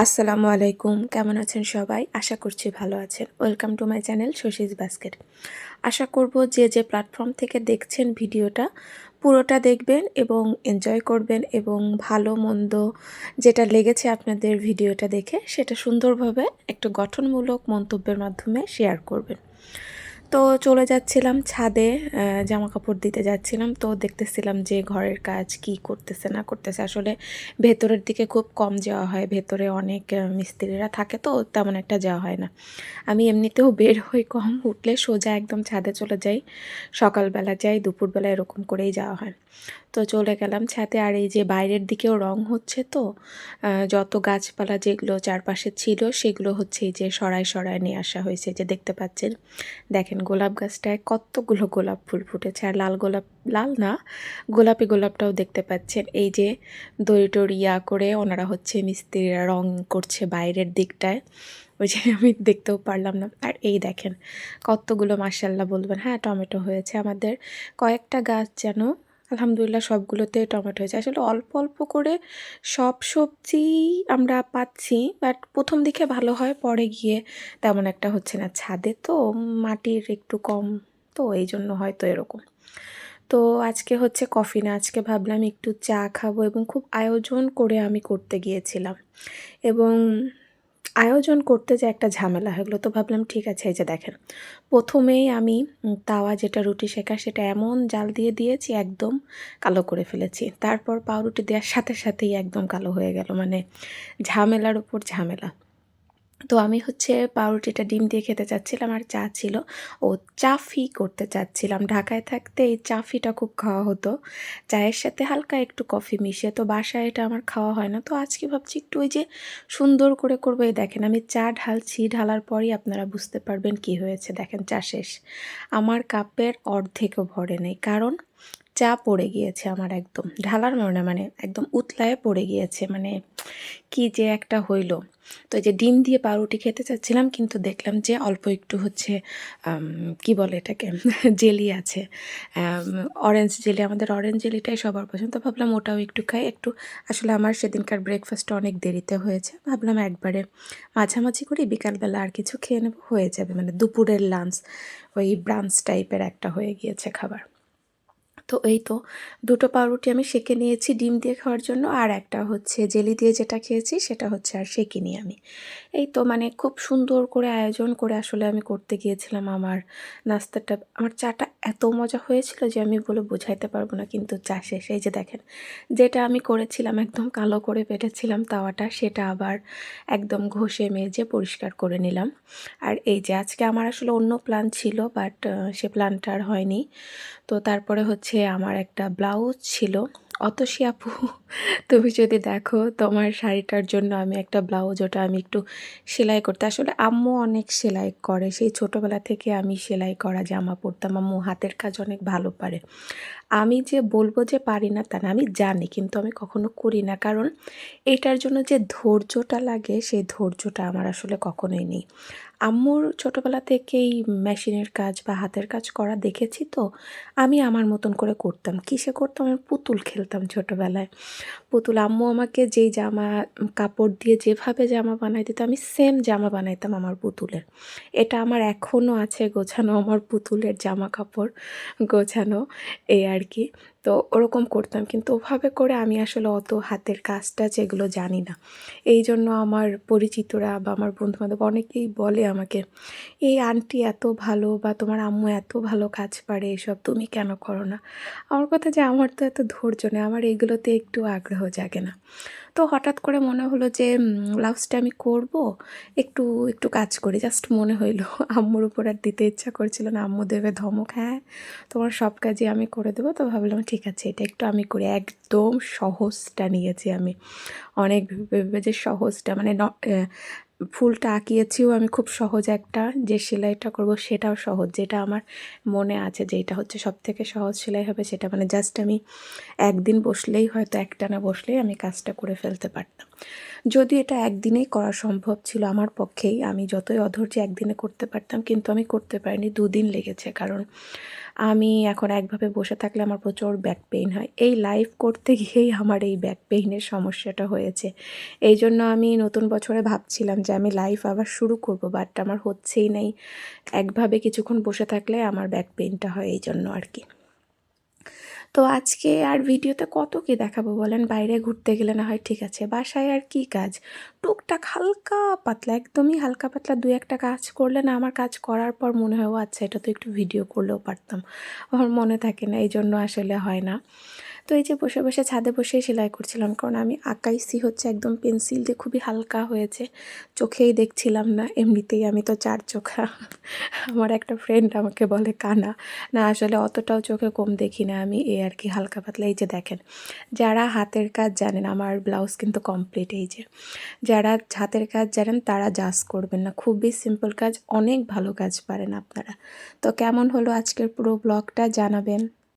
আসসালামু আলাইকুম, কেমন আছেন সবাই? আশা করছি ভালো আছেন। Welcome to my channel Shashi's basket. আশা করব যে প্ল্যাটফর্ম থেকে দেখছেন ভিডিওটা পুরোটা দেখবেন এবং এনজয় করবেন এবং ভালো মন্দ যেটা লেগেছে আপনাদের ভিডিওটা দেখে সেটা সুন্দরভাবে একটা গঠনমূলক মন্তব্যের মাধ্যমে শেয়ার করবেন। তো চলে যাচ্ছিলাম ছাদে, জামা কাপড় দিতে যাচ্ছিলাম। তো দেখতেছিলাম যে ঘরের কাজ কি করতেছে না করতেছে। আসলে ভেতরের দিকে খুব কম যাওয়া হয়, ভেতরে অনেক মিস্ত্রিরা থাকে তো তেমন একটা যাওয়া হয় না। আমি এমনিতেও বের হই কম, উঠলে সোজা একদম ছাদে চলে যাই। সকালবেলা যাই, দুপুরবেলা এরকম করেই যাওয়া হয়। তো চলে গেলাম ছাদে। আর এই যে বাইরের দিকেও রং হচ্ছে, তো যত গাছপালা যেগুলো চারপাশে ছিল সেগুলো হচ্ছে এই যে সরায় সরায় নিয়ে আসা হয়েছে। যে দেখতে পাচ্ছেন, দেখেন গোলাপ গাছটায় কতগুলো গোলাপ ফুল ফুটেছে। আর লাল গোলাপ, লাল না, গোলাপি গোলাপটাও দেখতে পাচ্ছেন। এই যে দড়ি টড়ি করে ওনারা হচ্ছে মিস্ত্রিরা রং করছে বাইরের দিকটায়। ওই যে আমি দেখতেও পারলাম না। আর এই দেখেন কতগুলো, মাশাআল্লাহ বলবেন। হ্যাঁ, টমেটো হয়েছে আমাদের কয়েকটা গাছ যেন, আলহামদুলিল্লাহ সবগুলোতে টমেটো হয়েছে। আসলে অল্প অল্প করে সব সবজি আমরা পাচ্ছি, বাট প্রথম দিকে ভালো হয়, পরে গিয়ে তেমন একটা হচ্ছে না। ছাদে তো মাটির একটু কম, তো এই জন্য হয়তো এরকম। তো আজকে হচ্ছে কফি না, আজকে ভাবলাম একটু চা খাবো এবং খুব আয়োজন করে আমি করতে গিয়েছিলাম এবং আয়োজন করতে যে একটা ঝামেলা হয়ে গেলো। তো ভাবলাম ঠিক আছে, এই যে দেখেন প্রথমেই আমি তাওয়া যেটা রুটি সেঁকা সেটা এমন জাল দিয়ে দিয়েছি একদম কালো করে ফেলেছি। তারপর পাউরুটি দেওয়ার সাথে সাথেই একদম কালো হয়ে গেল, মানে ঝামেলার উপর ঝামেলা। তো আমি হচ্ছে পাউরুটিটা ডিম দিয়ে খেতে চাচ্ছিলাম আর চা ছিল। ও চাফি করতে চাচ্ছিলাম। ঢাকায় থাকতে এই চাফিটা খুব খাওয়া হতো, চায়ের সাথে হালকা একটু কফি মিশিয়ে। তো বাসায় এটা আমার খাওয়া হয় না। তো আজকে ভাবছি একটু ওই যে সুন্দর করে করবো। এই দেখেন আমি চা ঢালছি, ঢালার পরই আপনারা বুঝতে পারবেন কি হয়েছে। দেখেন চা শেষ, আমার কাপের অর্ধেকও ভরে নেই, কারণ চা পড়ে গিয়েছে আমার একদম ঢালার মানে একদম উতলায় পড়ে গিয়েছে। মানে কি যে একটা হইল। তো এই যে ডিম দিয়ে পাউরুটি খেতে চাচ্ছিলাম, কিন্তু দেখলাম যে অল্প একটু হচ্ছে কি বলে এটাকে জেলি আছে, অরেঞ্জ জেলি। আমাদের অরেঞ্জ জেলিটাই সবার পছন্দ। তো ভাবলাম ওটাও একটু খাই। একটু আসলে আমার সেদিনকার ব্রেকফাস্টটা অনেক দেরিতে হয়েছে, ভাবলাম একবারে মাঝামাঝি করে বিকালবেলা আর কিছু খেয়ে নেব, হয়ে যাবে। মানে দুপুরের লাঞ্চ, ওই ব্রাঞ্চ টাইপের একটা হয়ে গিয়েছে খাবার। তো এই তো দুটো পাউরুটি আমি সেঁকে নিয়েছি ডিম দিয়ে খাওয়ার জন্য, আর একটা হচ্ছে জেলি দিয়ে যেটা খেয়েছি সেটা হচ্ছে আর সেঁকিনি আমি। এই তো মানে খুব সুন্দর করে আয়োজন করে আসলে আমি করতে গিয়েছিলাম আমার নাস্তাটা। আমার চাটা এত মজা হয়েছিল যে আমি বলে বোঝাইতে পারবো না। কিন্তু চা শেষ। এই যে দেখেন যেটা আমি করেছিলাম একদম কালো করে বেটেছিলাম তাওয়াটা, সেটা আবার একদম ঘষে মেজে পরিষ্কার করে নিলাম। আর এই যে আজকে আমার আসলে অন্য প্ল্যান ছিল, বাট সে প্ল্যানটা আর হয়নি। তো তারপরে হচ্ছে আমার একটা ব্লাউজ ছিল। অতসী আপু, তুমি যদি দেখো তোমার শাড়িটার জন্য আমি একটা ব্লাউজ, ওটা আমি একটু সেলাই করতে, আসলে আম্মু অনেক সেলাই করে, সেই ছোটোবেলা থেকে আমি সেলাই করা জামা পরতাম। আম্মু হাতের কাজ অনেক ভালো পারে। আমি যে বলবো যে পারি না তা না, আমি জানি, কিন্তু আমি কখনো করি না, কারণ এটার জন্য যে ধৈর্যটা লাগে সেই ধৈর্যটা আমার আসলে কখনোই নেই। আম্মুর ছোটোবেলা থেকেই মেশিনের কাজ বা হাতের কাজ করা দেখেছি, তো আমি আমার মতন করে করতাম। কিসে করতাম? আমি পুতুল খেলতাম ছোটোবেলায়। পুতুল, আম্মু আমাকে যেই জামা কাপড় দিয়ে যেভাবে জামা বানাই দিত, আমি সেম জামা বানাইতাম আমার পুতুলের। এটা আমার এখনও আছে গোছানো, আমার পুতুলের জামা কাপড় গোছানো, এই আর কি। তো ওরকম করতাম, কিন্তু ওভাবে করে আমি আসলে অত হাতের কাজটা যেগুলো জানি না। এই জন্য আমার পরিচিতরা বা আমার বন্ধুবান্ধব অনেকেই বলে আমাকে, এই আন্টি এত ভালো বা তোমার আম্মু এত ভালো কাজ পারে, এসব তুমি কেন করো না? আমার কথা যে আমার তো এত ধৈর্য নেই, আমার এইগুলোতে একটু আগ্রহ জাগে না। তো হঠাৎ করে মনে হলো যে ব্লাউজটা আমি করব, একটু একটু কাজ করি, জাস্ট মনে হইলো। আম্মুর উপর আর দিতে ইচ্ছা করছিল না, আম্মু দেবে ধমক, হ্যাঁ তোমার সব কাজই আমি করে দেবো। তো ভাবলাম ঠিক আছে, এটা একটু আমি করি। একদম সহজটা নিয়েছি আমি, অনেক ভেবে ভেবে যে সহজটা, মানে ফুলটা আঁকিয়েছিও আমি খুব সহজ একটা, যে সেলাইটা করব সেটাও সহজ, যেটা আমার মনে আছে যে এটা হচ্ছে সবথেকে সহজ সেলাই হবে সেটা, মানে জাস্ট আমি একদিন বসলেই, হয়তো একটানা বসলেই আমি কাজটা করে ফেলতে পারতাম। যদি এটা একদিনেই করা সম্ভব ছিল আমার পক্ষেই, আমি যতই অধৈর্য একদিনে করতে পারতাম, কিন্তু আমি করতে পারিনি, 2 দিন লেগেছে। কারণ আমি এখন একভাবে বসে থাকলে আমার প্রচুর ব্যাক পেইন হয়। এই লাইভ করতে গিয়েই আমার এই ব্যাক পেইনের সমস্যাটা হয়েছে। এই জন্য আমি নতুন বছরে ভাবছিলাম যে আমি লাইভ আবার শুরু করব, বাট আমার হচ্ছেই নাই। একভাবে কিছুক্ষণ বসে থাকলে আমার ব্যাক পেইনটা হয়, এই জন্য আর কি। তো আজকে আর ভিডিওতে কত কি দেখাবো বলেন? বাইরে ঘুরতে গেলে না হয় ঠিক আছে, বাসায় আর কি কাজ? টুকটাক হালকা পাতলা, একদমই হালকা পাতলা ২-১টা কাজ করলে না, আমার কাজ করার পর মনে হয় ও আচ্ছা, এটা তো একটু ভিডিও করলেও পারতাম। আমার মনে থাকে না, এই জন্য আসলে হয় না। তো এই যে বসে বসে ছাদে বসেই সেলাই করছিলাম, কারণ আমি আঁকাইছি হচ্ছে একদম পেন্সিল দিয়ে, খুবই হালকা হয়েছে, চোখেই দেখছিলাম না। এমনিতেই আমি তো 4 চোখা। আমার একটা ফ্রেন্ড আমাকে বলে কানা। না, আসলে অতটাও চোখে কম দেখি না আমি, এই আর কি, হালকা পাতলা। এই যে দেখেন, যারা হাতের কাজ জানেন, আমার ব্লাউজ কিন্তু কমপ্লিট। এই যে যারা হাতের কাজ জানেন তারা জাজ করবেন না, খুবই সিম্পল কাজ, অনেক ভালো কাজ পারেন আপনারা। তো কেমন হলো আজকের পুরো ব্লগটা জানাবেন।